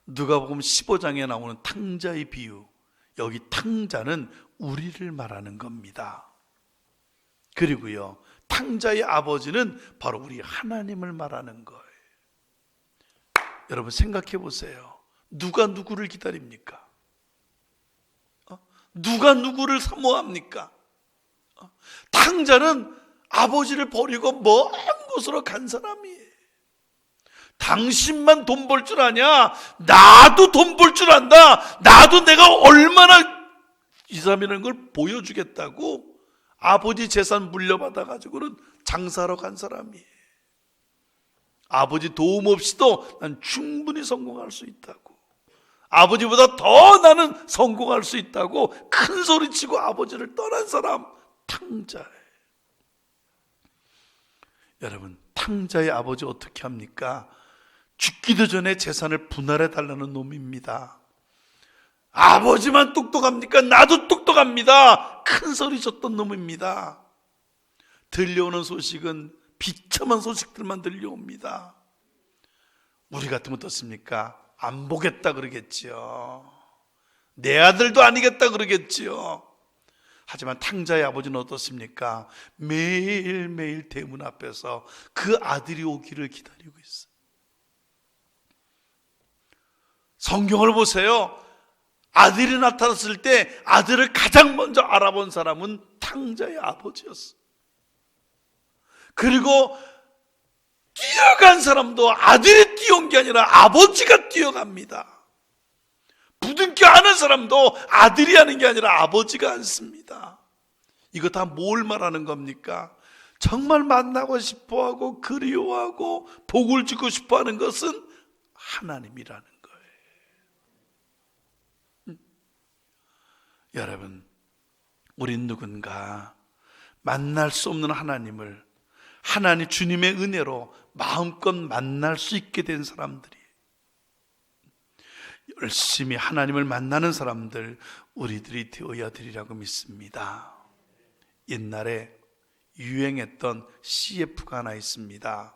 누가복음 15장에 나오는 탕자의 비유, 여기 탕자는 우리를 말하는 겁니다. 그리고요, 탕자의 아버지는 바로 우리 하나님을 말하는 거예요. 여러분 생각해 보세요. 누가 누구를 기다립니까? 누가 누구를 사모합니까? 탕자는 아버지를 버리고 먼 곳으로 간 사람이에요. 당신만 돈 벌 줄 아냐? 나도 돈 벌 줄 안다. 나도 내가 얼마나 이 사람이라는 걸 보여주겠다고 아버지 재산 물려받아가지고는 장사하러 간 사람이에요. 아버지 도움 없이도 난 충분히 성공할 수 있다고, 아버지보다 더 나는 성공할 수 있다고 큰 소리치고 아버지를 떠난 사람, 탕자예요. 여러분, 탕자의 아버지 어떻게 합니까? 죽기도 전에 재산을 분할해 달라는 놈입니다. 아버지만 똑똑합니까? 나도 똑똑합니다. 큰 소리 쳤던 놈입니다. 들려오는 소식은 비참한 소식들만 들려옵니다. 우리 같으면 어떻습니까? 안 보겠다 그러겠지요. 내 아들도 아니겠다 그러겠지요. 하지만 탕자의 아버지는 어떻습니까? 매일매일 대문 앞에서 그 아들이 오기를 기다리고 있어요. 성경을 보세요. 아들이 나타났을 때 아들을 가장 먼저 알아본 사람은 탕자의 아버지였어. 그리고 뛰어간 사람도 아들이 뛰어온 게 아니라 아버지가 뛰어갑니다. 부둥켜 안은 사람도 아들이 하는 게 아니라 아버지가 안습니다. 이거 다 뭘 말하는 겁니까? 정말 만나고 싶어하고 그리워하고 복을 주고 싶어하는 것은 하나님이라는 거예요. 여러분, 우린 누군가 만날 수 없는 하나님을 하나님 주님의 은혜로 마음껏 만날 수 있게 된 사람들이, 열심히 하나님을 만나는 사람들, 우리들이 되어야 되리라고 믿습니다. 옛날에 유행했던 CF가 하나 있습니다.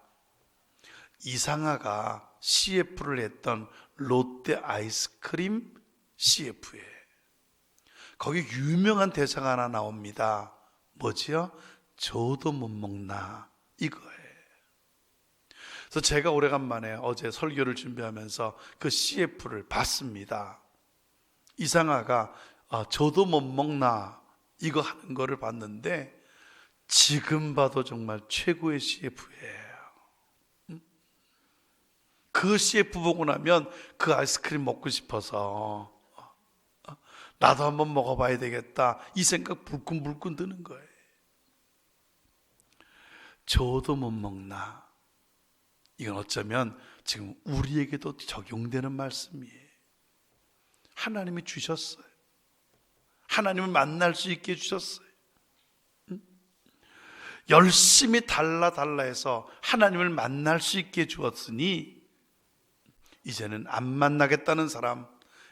이상하가 CF를 했던 롯데 아이스크림 CF에 거기 유명한 대사가 하나 나옵니다. 뭐지요? 저도 못 먹나, 이거예요. 그래서 제가 오래간만에 어제 설교를 준비하면서 그 CF를 봤습니다. 이상하가 저도 못 먹나 이거 하는 거를 봤는데 지금 봐도 정말 최고의 CF예요. 그 CF 보고 나면 그 아이스크림 먹고 싶어서 나도 한번 먹어봐야 되겠다, 이 생각 불끈불끈 드는 거예요. 저도 못 먹나, 이건 어쩌면 지금 우리에게도 적용되는 말씀이에요. 하나님이 주셨어요. 하나님을 만날 수 있게 해주셨어요. 열심히 달라 해서 하나님을 만날 수 있게 주었으니 이제는 안 만나겠다는 사람,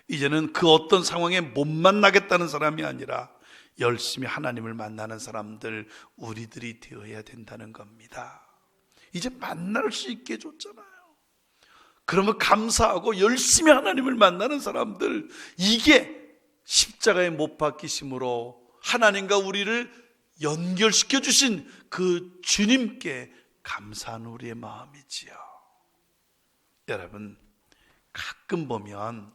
이제는 그 어떤 상황에 못 만나겠다는 사람이 아니라 열심히 하나님을 만나는 사람들, 우리들이 되어야 된다는 겁니다. 이제 만날 수 있게 해줬잖아요. 그러면 감사하고 열심히 하나님을 만나는 사람들, 이게 십자가에 못 박히심으로 하나님과 우리를 연결시켜 주신 그 주님께 감사한 우리의 마음이지요. 여러분, 가끔 보면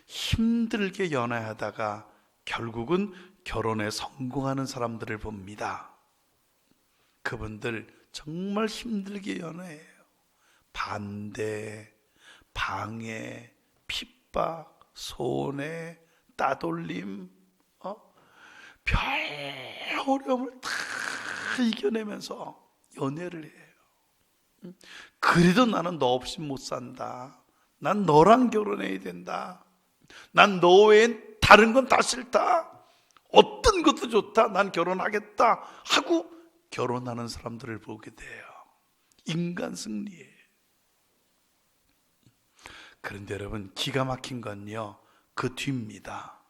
힘들게 연애하다가 결국은 결혼에 성공하는 사람들을 봅니다. 그분들 정말 힘들게 연애해요. 반대, 방해, 핍박, 손해, 따돌림, 별 어려움을 다 이겨내면서 연애를 해요. 그래도 나는 너 없이 못 산다, 난 너랑 결혼해야 된다, 난 너 외엔 다른 건 다 싫다, 어떤 것도 좋다, 난 결혼하겠다 하고 결혼하는 사람들을 보게 돼요. 인간 승리예요. 그런데 여러분, 기가 막힌 건요, 그 뒤입니다.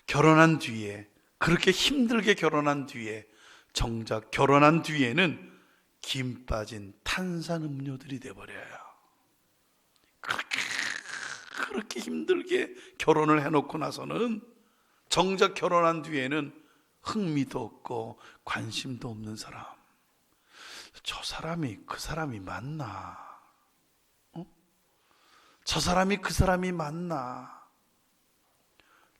결혼한 뒤에, 그렇게 힘들게 결혼한 뒤에, 정작 결혼한 뒤에는 김 빠진 탄산음료들이 돼버려요. 그렇게 힘들게 결혼을 해놓고 나서는 정작 결혼한 뒤에는 흥미도 없고 관심도 없는 사람, 저 사람이 그 사람이 맞나? 저 사람이 그 사람이 맞나?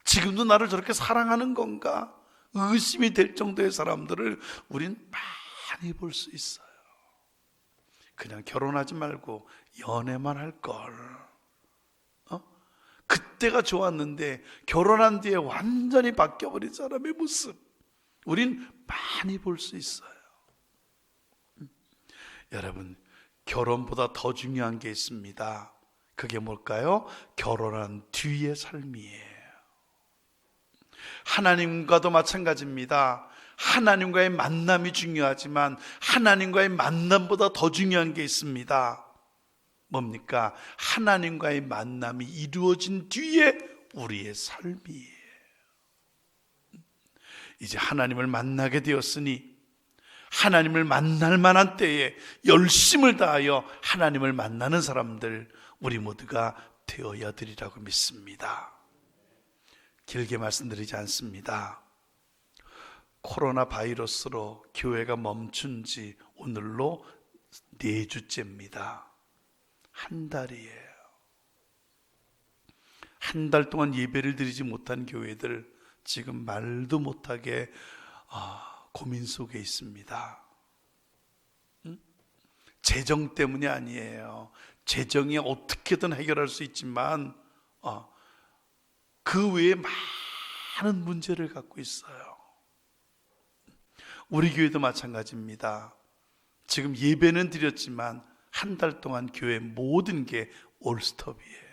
지금도 나를 저렇게 사랑하는 건가? 의심이 될 정도의 사람들을 우린 많이 볼 수 있어요. 그냥 결혼하지 말고 연애만 할걸. 그때가 좋았는데 결혼한 뒤에 완전히 바뀌어버린 사람의 모습, 우린 많이 볼 수 있어요. 여러분, 결혼보다 더 중요한 게 있습니다. 그게 뭘까요? 결혼한 뒤의 삶이에요. 하나님과도 마찬가지입니다. 하나님과의 만남이 중요하지만 하나님과의 만남보다 더 중요한 게 있습니다. 뭡니까? 하나님과의 만남이 이루어진 뒤에 우리의 삶이에요. 이제 하나님을 만나게 되었으니 하나님을 만날 만한 때에 열심을 다하여 하나님을 만나는 사람들, 우리 모두가 되어야 되리라고 믿습니다. 길게 말씀드리지 않습니다. 코로나 바이러스로 교회가 멈춘 지 오늘로 4주째입니다. 한 달이에요. 한 달 동안 예배를 드리지 못한 교회들, 지금 말도 못하게 고민 속에 있습니다. 재정 때문이 아니에요. 재정이 어떻게든 해결할 수 있지만 그 외에 많은 문제를 갖고 있어요. 우리 교회도 마찬가지입니다. 지금 예배는 드렸지만 한 달 동안 교회 모든 게 올스톱이에요.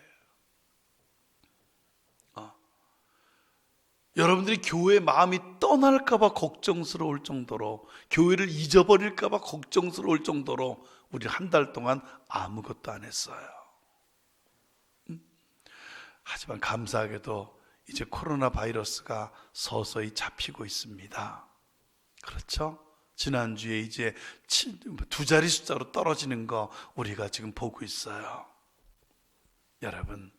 여러분들이 교회 마음이 떠날까봐 걱정스러울 정도로, 교회를 잊어버릴까봐 걱정스러울 정도로 우리 한 달 동안 아무것도 안 했어요. 하지만 감사하게도 이제 코로나 바이러스가 서서히 잡히고 있습니다. 그렇죠? 지난주에 이제 2자리 숫자로 떨어지는 거 우리가 지금 보고 있어요. 여러분,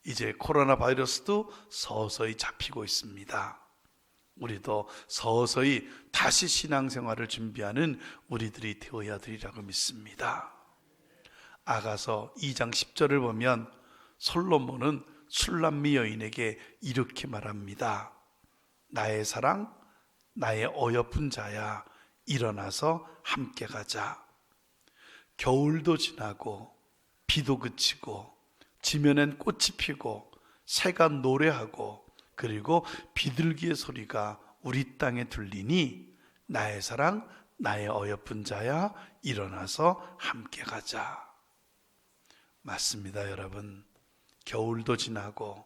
이제 코로나 바이러스도 서서히 잡히고 있습니다. 우리도 서서히 다시 신앙생활을 준비하는 우리들이 되어야 되리라고 믿습니다. 아가서 2장 10절을 보면 솔로몬은 술람미 여인에게 이렇게 말합니다. 나의 사랑, 나의 어여쁜 자야, 일어나서 함께 가자. 겨울도 지나고 비도 그치고 지면엔 꽃이 피고 새가 노래하고 그리고 비둘기의 소리가 우리 땅에 들리니 나의 사랑, 나의 어여쁜 자야, 일어나서 함께 가자. 맞습니다, 여러분. 겨울도 지나고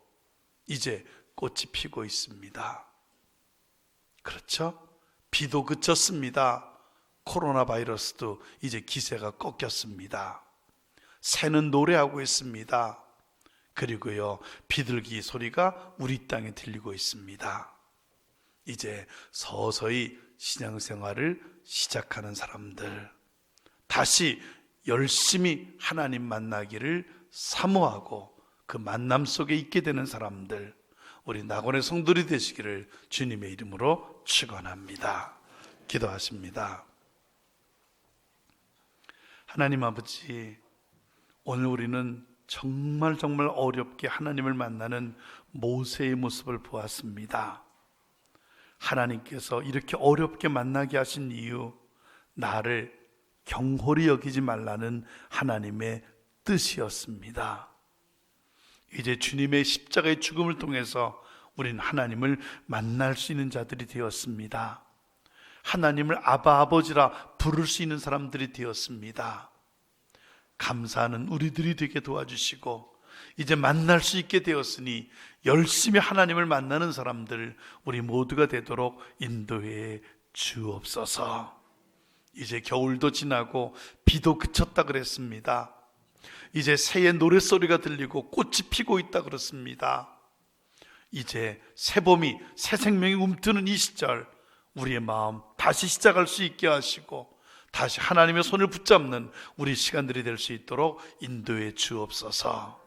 이제 꽃이 피고 있습니다. 그렇죠? 비도 그쳤습니다. 코로나 바이러스도 이제 기세가 꺾였습니다. 새는 노래하고 있습니다. 그리고요, 비둘기 소리가 우리 땅에 들리고 있습니다. 이제 서서히 신앙생활을 시작하는 사람들, 다시 열심히 하나님 만나기를 사모하고 그 만남 속에 있게 되는 사람들, 우리 낙원의 성도들이 되시기를 주님의 이름으로 축원합니다. 기도하십니다. 하나님 아버지, 오늘 우리는 정말 어렵게 하나님을 만나는 모세의 모습을 보았습니다. 하나님께서 이렇게 어렵게 만나게 하신 이유, 나를 경홀히 여기지 말라는 하나님의 뜻이었습니다. 이제 주님의 십자가의 죽음을 통해서 우리는 하나님을 만날 수 있는 자들이 되었습니다. 하나님을 아바 아버지라 부를 수 있는 사람들이 되었습니다. 감사하는 우리들이 되게 도와주시고 이제 만날 수 있게 되었으니 열심히 하나님을 만나는 사람들 우리 모두가 되도록 인도해 주옵소서. 이제 겨울도 지나고 비도 그쳤다 그랬습니다. 이제 새의 노랫소리가 들리고 꽃이 피고 있다 그렇습니다. 이제 새봄이 새 생명이 움트는 이 시절 우리의 마음 다시 시작할 수 있게 하시고 다시 하나님의 손을 붙잡는 우리 시간들이 될 수 있도록 인도해 주옵소서.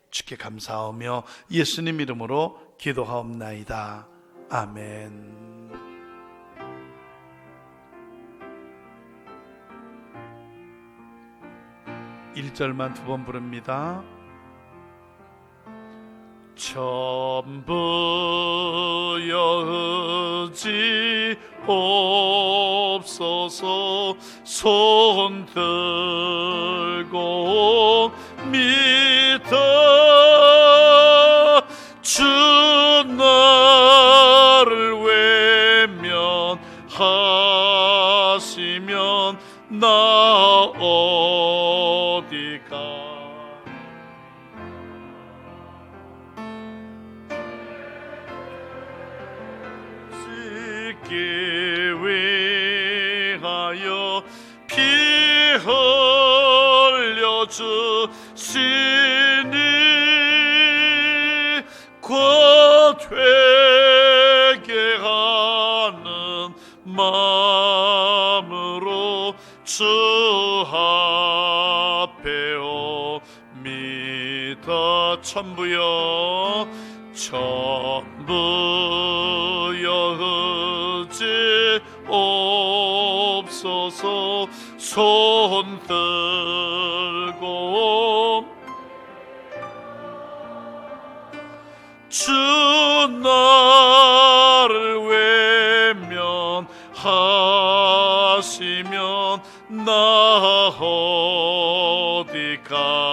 주께 감사하며 예수님 이름으로 기도하옵나이다. 아멘. 1절만 2번 부릅니다. 전부여 의지옵소서. 손 들고 믿어 주 나를 외면하시면 나 어디가. 지기 위하여 피 흘려 주시니 곧 회개하는 마음으로 주 앞에 옵니다. 천부여 의지옵소서. 손 들고 주 나를 외면하시면 나 어디 가리까.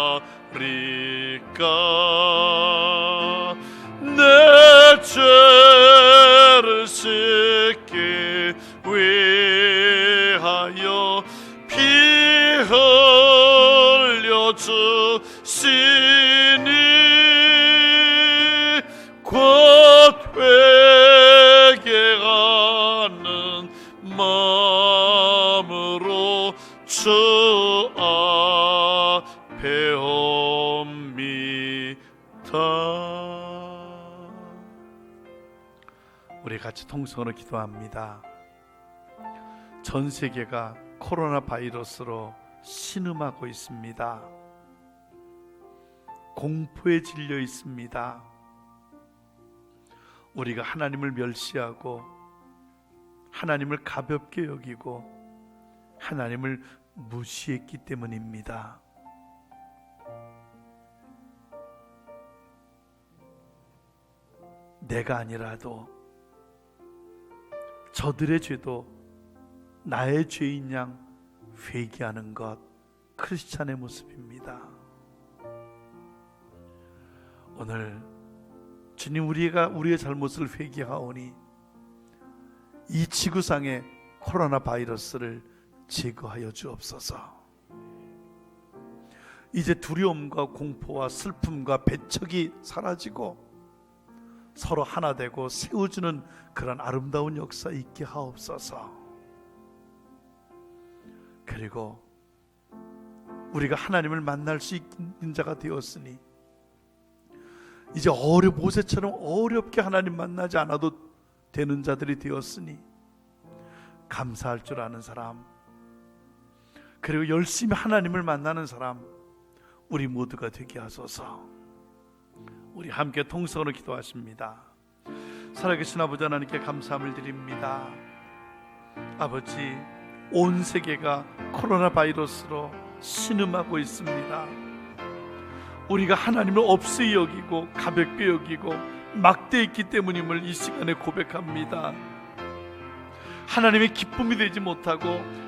내 죄를 씻기 위해 우리 같이 통성으로 기도합니다. 전 세계가 코로나 바이러스로 신음하고 있습니다. 공포에 질려 있습니다. 우리가 하나님을 멸시하고 하나님을 가볍게 여기고 하나님을 무시했기 때문입니다. 내가 아니라도 저들의 죄도 나의 죄인 양 회개하는 것, 크리스찬의 모습입니다. 오늘 주님, 우리가 우리의 잘못을 회개하오니 이 지구상의 코로나 바이러스를 제거하여 주옵소서. 이제 두려움과 공포와 슬픔과 배척이 사라지고 서로 하나 되고 세워주는 그런 아름다운 역사 있게 하옵소서. 그리고 우리가 하나님을 만날 수 있는 자가 되었으니 이제 모세처럼 어렵게 하나님 만나지 않아도 되는 자들이 되었으니 감사할 줄 아는 사람, 그리고 열심히 하나님을 만나는 사람, 우리 모두가 되게 하소서. 우리 함께 통성으로 기도하십니다. 살아계신 아버지 하나님께 감사함을 드립니다. 아버지, 온 세계가 코로나 바이러스로 신음하고 있습니다. 우리가 하나님을 없이 여기고 가볍게 여기고 막대했기 때문임을 이 시간에 고백합니다. 하나님의 기쁨이 되지 못하고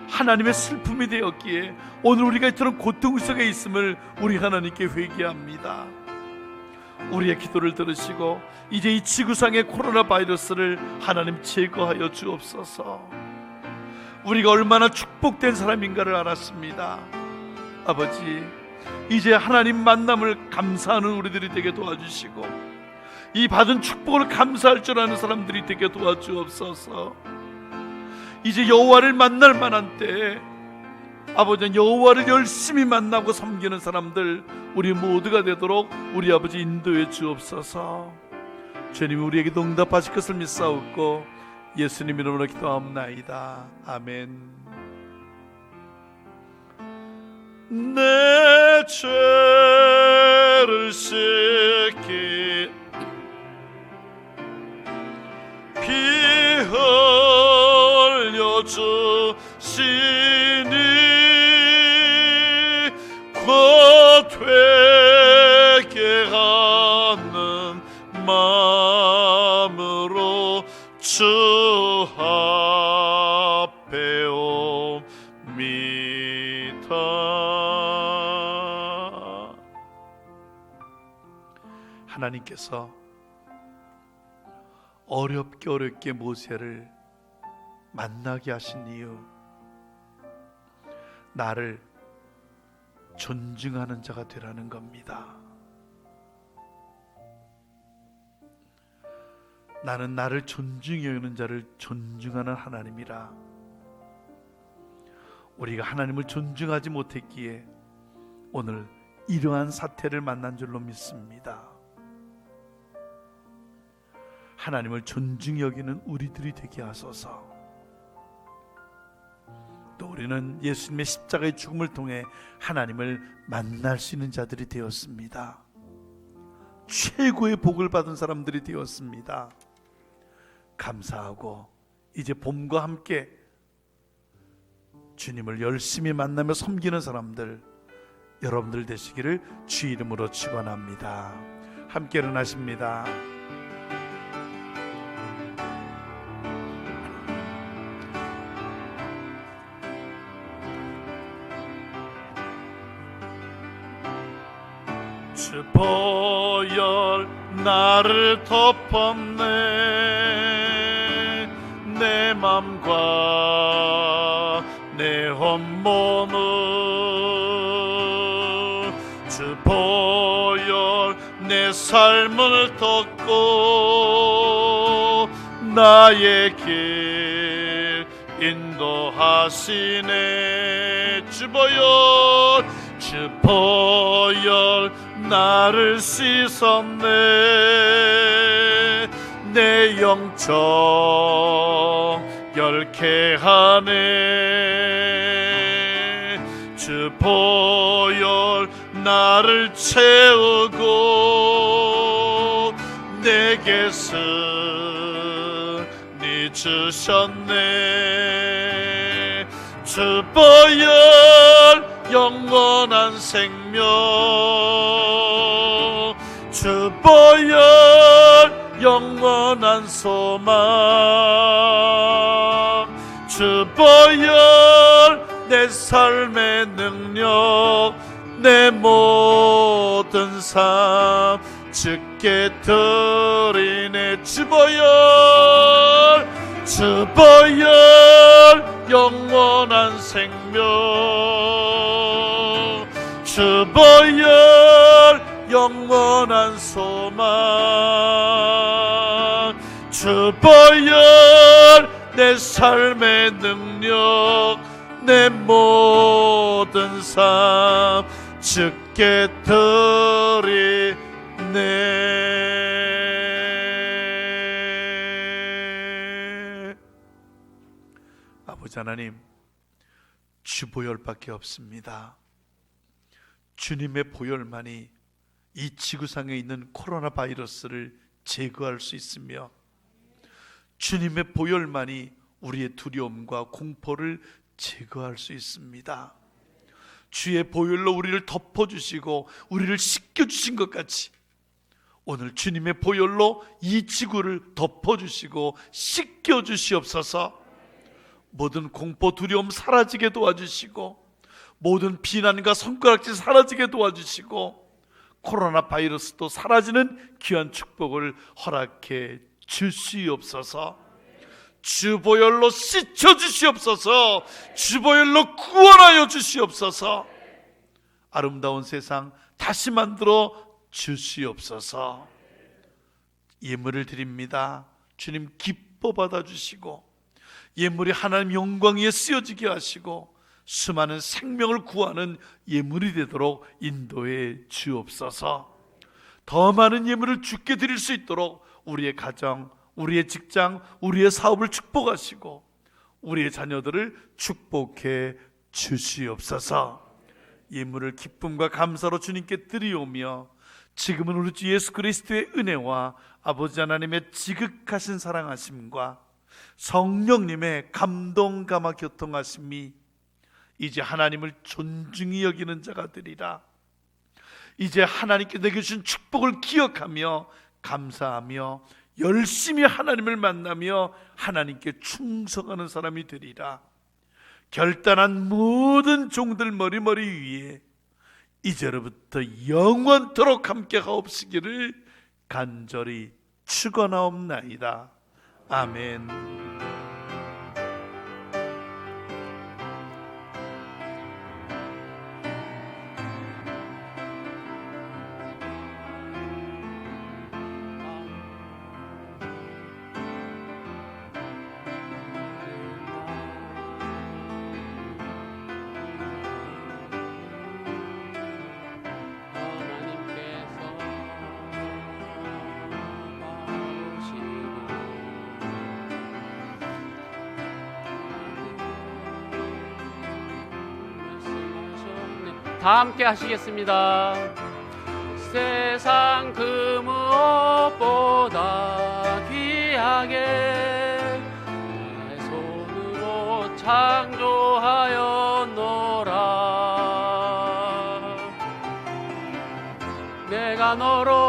하나님의 슬픔이 되었기에 오늘 우리가 이토록 고통 속에 있음을 우리 하나님께 회개합니다. 우리의 기도를 들으시고 이제 이 지구상의 코로나 바이러스를 하나님 제거하여 주옵소서. 우리가 얼마나 축복된 사람인가를 알았습니다. 아버지, 이제 하나님 만남을 감사하는 우리들이 되게 도와주시고 이 받은 축복을 감사할 줄 아는 사람들이 되게 도와주옵소서. 이제 여호와를 만날 만한 때에 아버지, 여호와를 열심히 만나고 섬기는 사람들 우리 모두가 되도록 우리 아버지 인도해 주옵소서. 주님이 우리에게 응답하실 것을 믿사옵고 예수님 이름으로 기도하옵나이다. 아멘. 내 죄를 씻기 피 흘려 주시니 곧 회개하는 마음으로 주 앞에 옵니다. 하나님께서 어렵게 모세를 만나게 하신 이유, 나를 존중하는 자가 되라는 겁니다. 나는 나를 존중히 여기는 자를 존중하는 하나님이라. 우리가 하나님을 존중하지 못했기에 오늘 이러한 사태를 만난 줄로 믿습니다. 하나님을 존중히 여기는 우리들이 되게 하소서. 또 우리는 예수님의 십자가의 죽음을 통해 하나님을 만날 수 있는 자들이 되었습니다. 최고의 복을 받은 사람들이 되었습니다. 감사하고 이제 봄과 함께 주님을 열심히 만나며 섬기는 사람들 여러분들 되시기를 주 이름으로 축원합니다. 함께 일어나십니다. 주 보혈 나를 덮었네. 내 맘과 내 온몸을 주 보혈 내 삶을 덮고 나의 길 인도하시네. 주 보혈 나를 씻었네. 내 내 영청 열케하네. 주 보혈 나를 채우고 내게 승리 주셨네. 주 보혈 영원한 생명, 주 보혈 영원한 소망, 주 보혈 내 삶의 능력, 내 모든 삶 주께 드리네. 주 보혈, 주 보혈 영원한 생명, 주 보혈 영원한 소망, 주 보혈 내 삶의 능력, 내 모든 삶 주께 드리네. 아버지 하나님, 주 보혈밖에 없습니다. 주님의 보혈만이 이 지구상에 있는 코로나 바이러스를 제거할 수 있으며, 주님의 보혈만이 우리의 두려움과 공포를 제거할 수 있습니다. 주의 보혈로 우리를 덮어주시고 우리를 씻겨주신 것 같이 오늘 주님의 보혈로 이 지구를 덮어주시고 씻겨주시옵소서. 모든 공포 두려움 사라지게 도와주시고, 모든 비난과 손가락질 사라지게 도와주시고, 코로나 바이러스도 사라지는 귀한 축복을 허락해 주시옵소서. 주 보혈로 씻겨 주시옵소서. 주 보혈로 구원하여 주시옵소서. 아름다운 세상 다시 만들어 주시옵소서. 예물을 드립니다. 주님 기뻐 받아주시고, 예물이 하나님 영광 위에 쓰여지게 하시고, 수많은 생명을 구하는 예물이 되도록 인도해 주옵소서. 더 많은 예물을 주께 드릴 수 있도록 우리의 가정, 우리의 직장, 우리의 사업을 축복하시고 우리의 자녀들을 축복해 주시옵소서. 예물을 기쁨과 감사로 주님께 드리오며, 지금은 우리 주 예수 그리스도의 은혜와 아버지 하나님의 지극하신 사랑하심과 성령님의 감동 감화 교통하심이 이제 하나님을 존중히 여기는 자가 되리라. 이제 하나님께 내게 주신 축복을 기억하며 감사하며 열심히 하나님을 만나며 하나님께 충성하는 사람이 되리라. 결단한 모든 종들 머리머리 위에 이제로부터 영원토록 함께 하옵시기를 간절히 축원하옵나이다. 아멘. 다 함께 하시겠습니다. 세상 그 무엇보다 귀하게 내 손으로 창조하였노라. 내가 너로